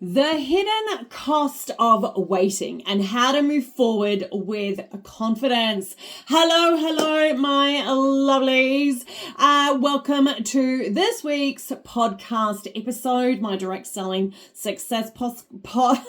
The hidden cost of waiting and how to move forward with confidence. Hello, my lovelies. Welcome to this week's podcast episode, my direct selling success podcast.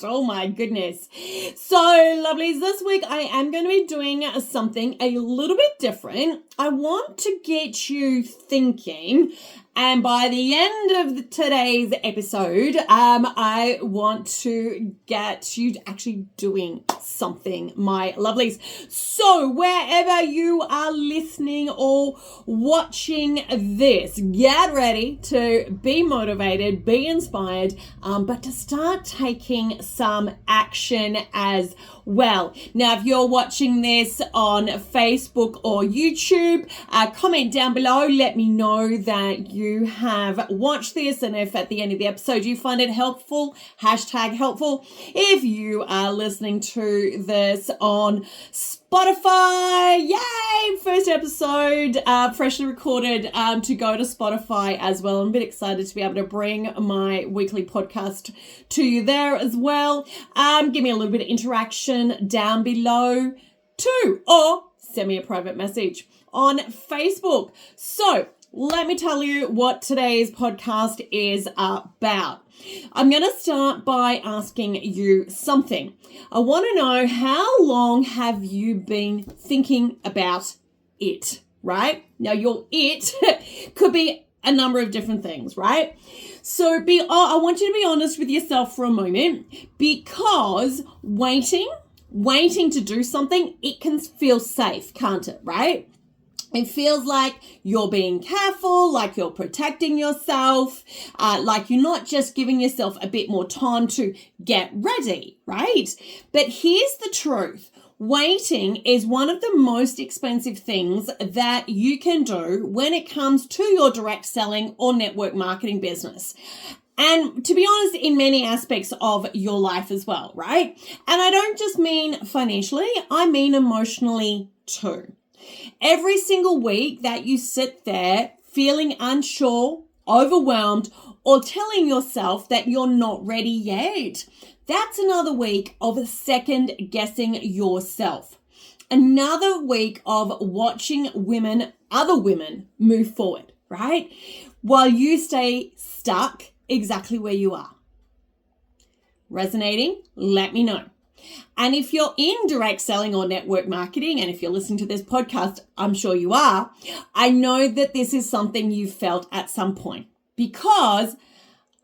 Oh my goodness. So lovelies, this week I am going to be doing something a little bit different. I want to get you thinking. And by the end of today's episode, I want to get you actually doing something, my lovelies. So wherever you are listening or watching this, get ready to be motivated, be inspired, but to start taking some action as well. Now, if you're watching this on Facebook or YouTube, comment down below. Let me know that you have watched this, and if at the end of the episode you find it helpful, #helpful. If you are listening to this on Spotify, yay! First episode, freshly recorded to go to Spotify as well. I'm a bit excited to be able to bring my weekly podcast to you there as well. Give me a little bit of interaction down below too, or send me a private message on Facebook. So let me tell you what today's podcast is about. I'm going to start by asking you something. I want to know, how long have you been thinking about it, right? Now, your it could be a number of different things, right? So I want you to be honest with yourself for a moment, because waiting to do something, it can feel safe, can't it, right? It feels like you're being careful, like you're protecting yourself, like you're not just giving yourself a bit more time to get ready, right? But here's the truth. Waiting is one of the most expensive things that you can do when it comes to your direct selling or network marketing business. And to be honest, in many aspects of your life as well, right? And I don't just mean financially, I mean emotionally too. Every single week that you sit there feeling unsure, overwhelmed, or telling yourself that you're not ready yet, that's another week of second guessing yourself. Another week of watching other women move forward, right? While you stay stuck exactly where you are. Resonating? Let me know. And if you're in direct selling or network marketing, and if you're listening to this podcast, I'm sure you are, I know that this is something you've felt at some point, because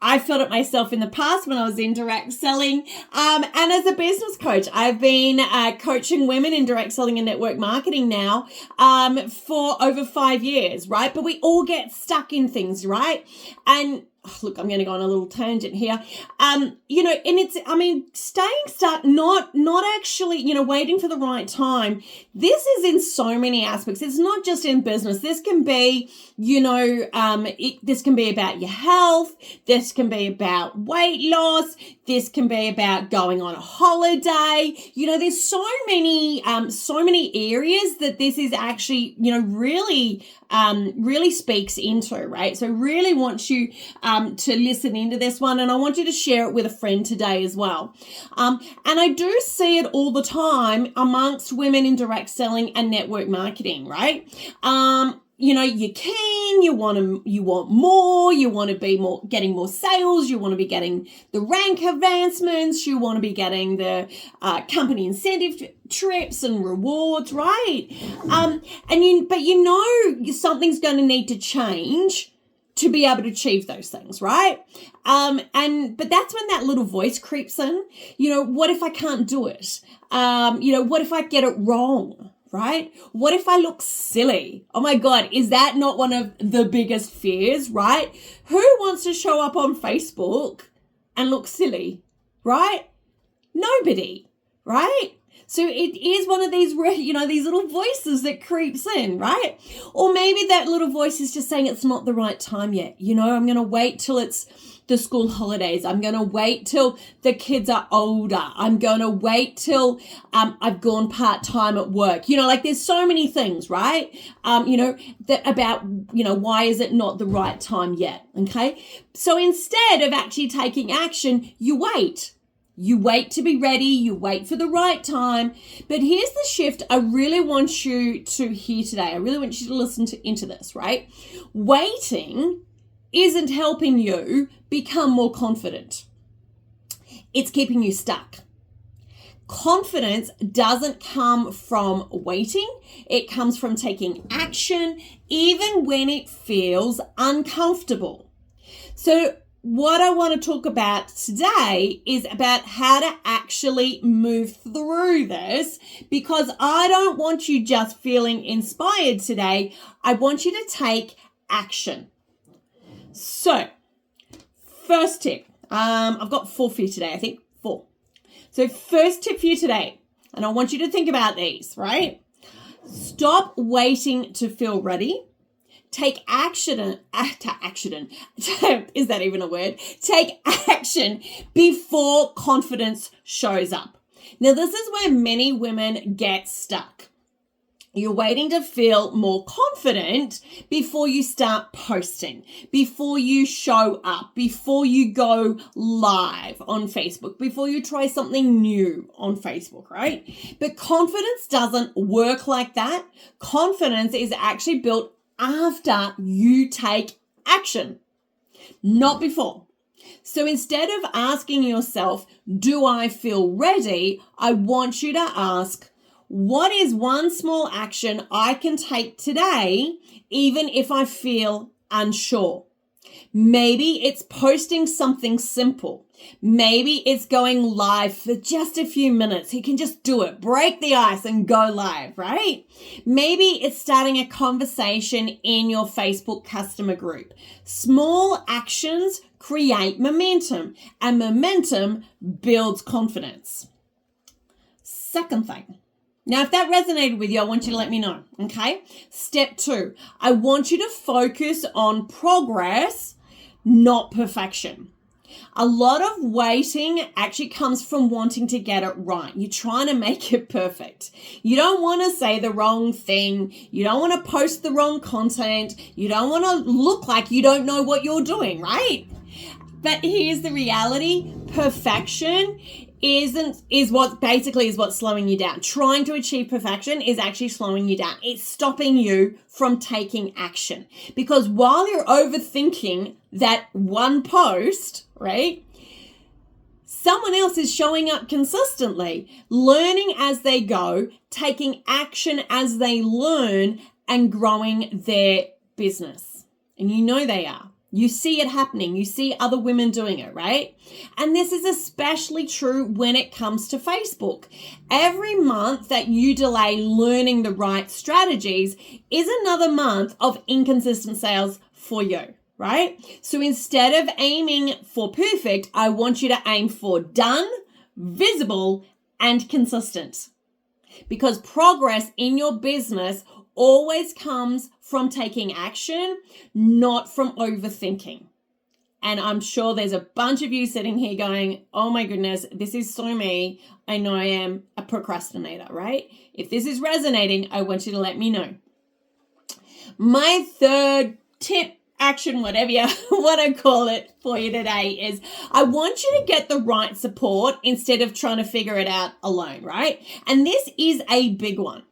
I felt it myself in the past when I was in direct selling. And as a business coach, I've been coaching women in direct selling and network marketing now for over 5 years, right? But we all get stuck in things, right? And look, I'm going to go on a little tangent here. And staying stuck, not actually, waiting for the right time. This is in so many aspects. It's not just in business. This can be, this can be about your health. This can be about weight loss. This can be about going on a holiday. There's so many areas that this is actually, really speaks into, right? So really want you to listen into this one, and I want you to share it with a friend today as well. And I do see it all the time amongst women in direct selling and network marketing, right? You want more, you want to be getting more sales, you want to be getting the rank advancements, you want to be getting the company incentive trips and rewards, right? But something's going to need to change to be able to achieve those things, right? But that's when that little voice creeps in. What if I can't do it? What if I get it wrong? Right? What if I look silly? Oh my God, is that not one of the biggest fears, right? Who wants to show up on Facebook and look silly, right? Nobody, right? So it is one of these, these little voices that creeps in, right? Or maybe that little voice is just saying it's not the right time yet. I'm going to wait till it's the school holidays. I'm going to wait till the kids are older. I'm going to wait till I've gone part-time at work. There's so many things, right? Why is it not the right time yet? Okay. So instead of actually taking action, you wait. You wait to be ready. You wait for the right time. But here's the shift I really want you to hear today. I really want you to listen into this, right? Waiting isn't helping you become more confident. It's keeping you stuck. Confidence doesn't come from waiting. It comes from taking action, even when it feels uncomfortable. So what I want to talk about today is about how to actually move through this, because I don't want you just feeling inspired today. I want you to take action. So, first tip. I've got 4 for you today, I think 4. So first tip for you today, and I want you to think about these, right? Stop waiting to feel ready. Take action. Is that even a word? Take action before confidence shows up. Now, this is where many women get stuck. You're waiting to feel more confident before you start posting, before you show up, before you go live on Facebook, before you try something new on Facebook, right? But confidence doesn't work like that. Confidence is actually built after you take action, not before. So instead of asking yourself, do I feel ready? I want you to ask, what is one small action I can take today, even if I feel unsure? Maybe it's posting something simple. Maybe it's going live for just a few minutes. You can just do it, break the ice and go live, right? Maybe it's starting a conversation in your Facebook customer group. Small actions create momentum, and momentum builds confidence. Second thing. Now, if that resonated with you, I want you to let me know, okay? Step 2, I want you to focus on progress, not perfection. A lot of waiting actually comes from wanting to get it right. You're trying to make it perfect. You don't want to say the wrong thing. You don't want to post the wrong content. You don't want to look like you don't know what you're doing, right? But here's the reality. Perfection is what's slowing you down. Trying to achieve perfection is actually slowing you down. It's stopping you from taking action. Because while you're overthinking that one post, right, someone else is showing up consistently, learning as they go, taking action as they learn, and growing their business. And you know they are. You see it happening. You see other women doing it, right? And this is especially true when it comes to Facebook. Every month that you delay learning the right strategies is another month of inconsistent sales for you, right? So instead of aiming for perfect, I want you to aim for done, visible, and consistent. Because progress in your business always comes from taking action, not from overthinking. And I'm sure there's a bunch of you sitting here going, oh my goodness, this is so me. I know I am a procrastinator, right? If this is resonating, I want you to let me know. My third tip, action, whatever you want to call it for you today, is I want you to get the right support instead of trying to figure it out alone, right? And this is a big one.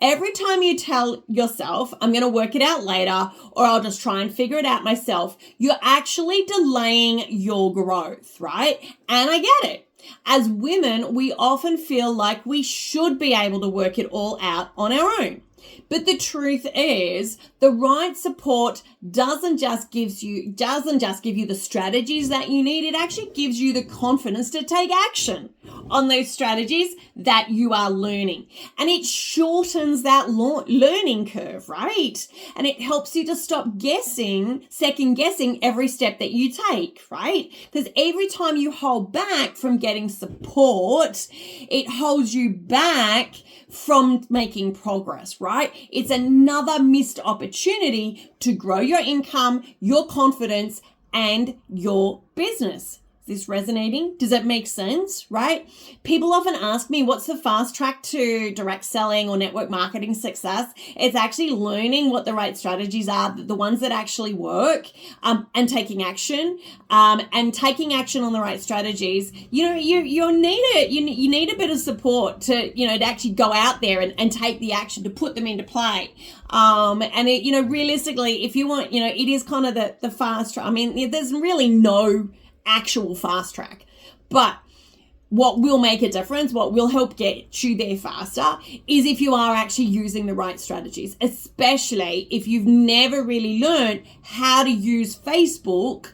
Every time you tell yourself, I'm going to work it out later, or I'll just try and figure it out myself, you're actually delaying your growth, right? And I get it. As women, we often feel like we should be able to work it all out on our own. But the truth is, the right support doesn't just give you the strategies that you need. It actually gives you the confidence to take action on those strategies that you are learning. And it shortens that learning curve, right? And it helps you to stop second guessing every step that you take, right? Because every time you hold back from getting support, it holds you back from making progress, right? It's another missed opportunity to grow your income, your confidence, and your business. Is this resonating? Does that make sense, right? People often ask me, what's the fast track to direct selling or network marketing success? It's actually learning what the right strategies are, the ones that actually work, and taking action, and taking action on the right strategies. You need it. You need a bit of support to actually go out there and take the action, to put them into play. And realistically, if you want, it is kind of the fast track. I mean, there's really no actual fast track, but what will make a difference, what will help get you there faster, is if you are actually using the right strategies, especially if you've never really learned how to use Facebook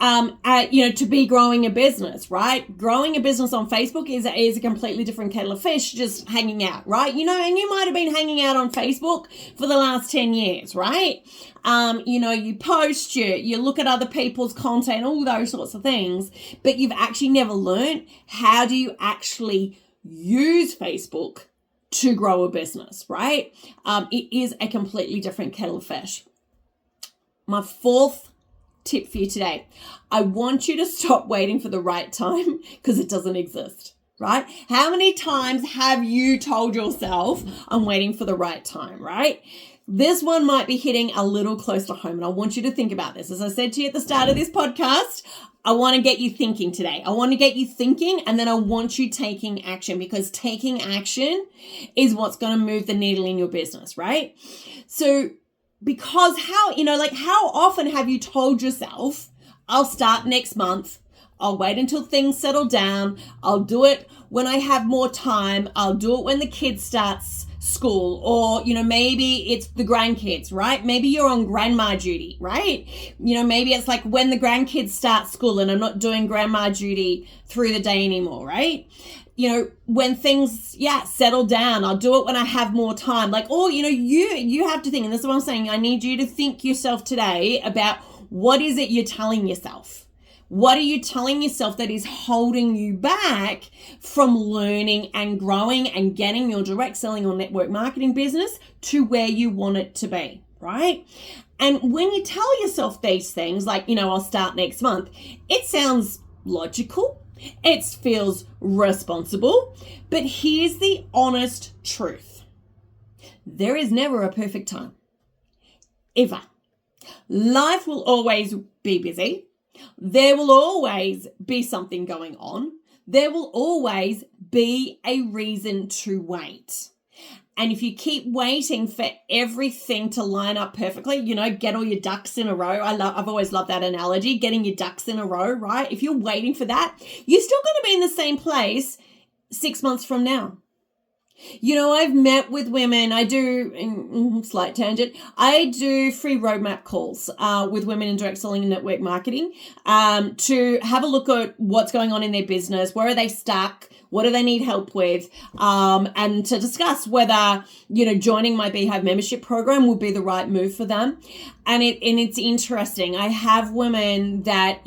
to be growing a business, right? Growing a business on Facebook is a completely different kettle of fish, just hanging out, right? And you might have been hanging out on Facebook for the last 10 years, right? You post, you look at other people's content, all those sorts of things, but you've actually never learned how do you actually use Facebook to grow a business, right? It is a completely different kettle of fish. My fourth tip for you today. I want you to stop waiting for the right time, because it doesn't exist, right? How many times have you told yourself, I'm waiting for the right time, right? This one might be hitting a little close to home, and I want you to think about this. As I said to you at the start of this podcast, I want to get you thinking today. I want to get you thinking, and then I want you taking action, because taking action is what's going to move the needle in your business, right? So, because how often have you told yourself, I'll start next month, I'll wait until things settle down, I'll do it when I have more time, I'll do it when the kid starts school, or, maybe it's the grandkids, right? Maybe you're on grandma duty, right? Maybe it's like when the grandkids start school and I'm not doing grandma duty through the day anymore, right? When things, settle down, I'll do it when I have more time. You have to think, and this is what I'm saying, I need you to think yourself today about what is it you're telling yourself? What are you telling yourself that is holding you back from learning and growing and getting your direct selling or network marketing business to where you want it to be, right? And when you tell yourself these things, I'll start next month, it sounds logical. It feels responsible, but here's the honest truth. There is never a perfect time, ever. Life will always be busy. There will always be something going on. There will always be a reason to wait. And if you keep waiting for everything to line up perfectly, get all your ducks in a row. I've always loved that analogy, getting your ducks in a row, right? If you're waiting for that, you're still going to be in the same place 6 months from now. I've met with women. I do, slight tangent, I do free roadmap calls with women in direct selling and network marketing to have a look at what's going on in their business. Where are they stuck? What do they need help with? And to discuss whether, joining my Beehive membership program would be the right move for them. And it's interesting. I have women that,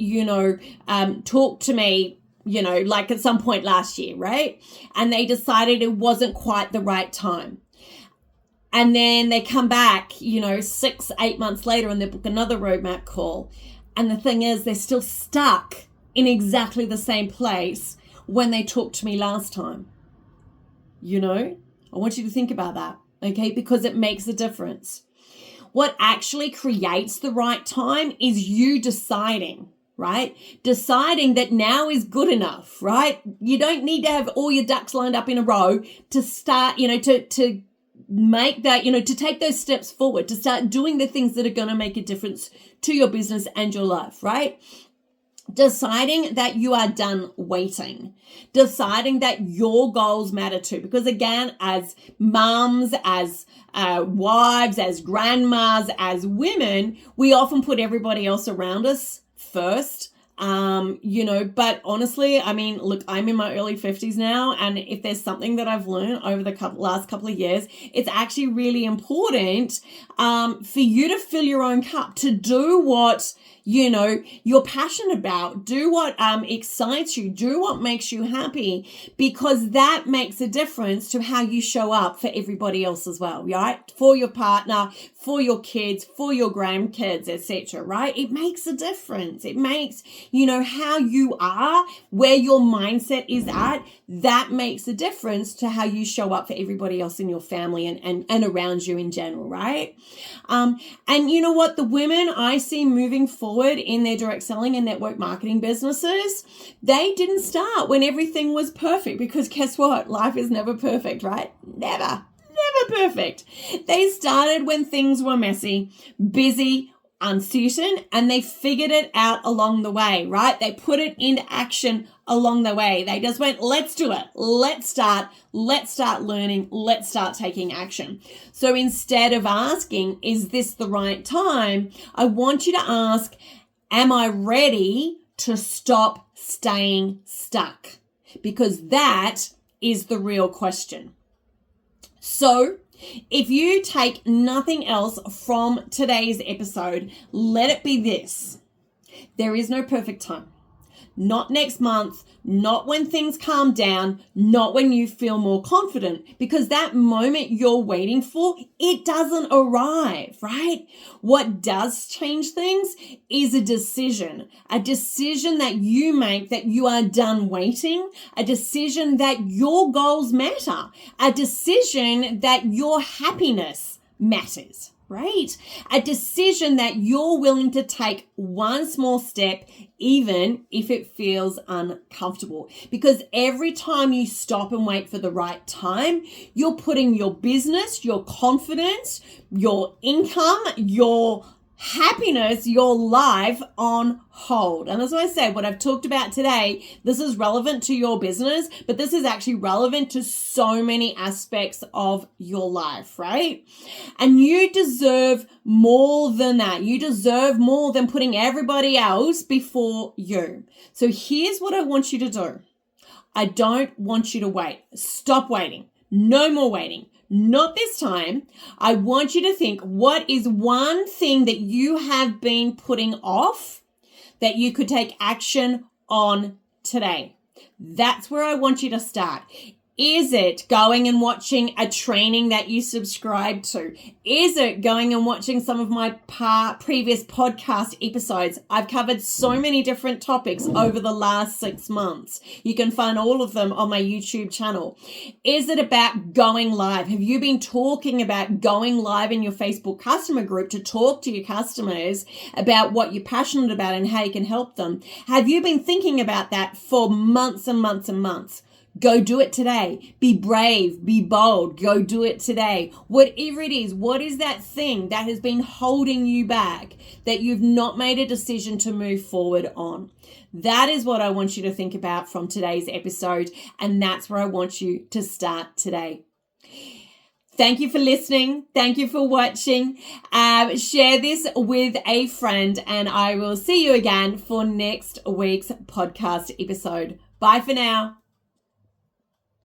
talk to me, at some point last year, right? And they decided it wasn't quite the right time. And then they come back, 6-8 months later, and they book another roadmap call. And the thing is, they're still stuck in exactly the same place when they talked to me last time. I want you to think about that, okay? Because it makes a difference. What actually creates the right time is you deciding, right? Deciding that now is good enough, right? You don't need to have all your ducks lined up in a row to start, to make that, to take those steps forward, to start doing the things that are going to make a difference to your business and your life, right? Deciding that you are done waiting, deciding that your goals matter too. Because again, as mums, as wives, as grandmas, as women, we often put everybody else around us first But honestly, I mean, look, I'm in my early 50s now, and if there's something that I've learned over the last couple of years, it's actually really important for you to fill your own cup, to do what you're passionate about, do what excites you, do what makes you happy, because that makes a difference to how you show up for everybody else as well, right? For your partner, for your kids, for your grandkids, etc., right? It makes a difference. It makes, how you are, where your mindset is at, that makes a difference to how you show up for everybody else in your family and around you in general, right? And you know what? The women I see moving forward in their direct selling and network marketing businesses, they didn't start when everything was perfect, because guess what? Life is never perfect, right? Never perfect. They started when things were messy, busy, uncertain, and they figured it out along the way, right? They put it into action along the way. They just went, let's do it. Let's start learning. Let's start taking action. So instead of asking, is this the right time? I want you to ask, am I ready to stop staying stuck? Because that is the real question. So if you take nothing else from today's episode, let it be this. There is no perfect time. Not next month, not when things calm down, not when you feel more confident, because that moment you're waiting for, it doesn't arrive, right? What does change things is a decision that you make that you are done waiting, a decision that your goals matter, a decision that your happiness matters, right? A decision that you're willing to take one small step, even if it feels uncomfortable. Because every time you stop and wait for the right time, you're putting your business, your confidence, your income, your happiness, your life on hold. And as I said, what I've talked about today, this is relevant to your business, but this is actually relevant to so many aspects of your life, right? And you deserve more than that. You deserve more than putting everybody else before you. So here's what I want you to do. I don't want you to wait. Stop waiting. No more waiting. Not this time. I want you to think, what is one thing that you have been putting off that you could take action on today? That's where I want you to start. Is it going and watching a training that you subscribe to? Is it going and watching some of my previous podcast episodes? I've covered so many different topics over the last 6 months. You can find all of them on my YouTube channel. Is it about going live? Have you been talking about going live in your Facebook customer group to talk to your customers about what you're passionate about and how you can help them? Have you been thinking about that for months and months and months? Go do it today. Be brave, be bold, go do it today. Whatever it is, what is that thing that has been holding you back that you've not made a decision to move forward on? That is what I want you to think about from today's episode, and that's where I want you to start today. Thank you for listening. Thank you for watching. Share this with a friend, and I will see you again for next week's podcast episode. Bye for now.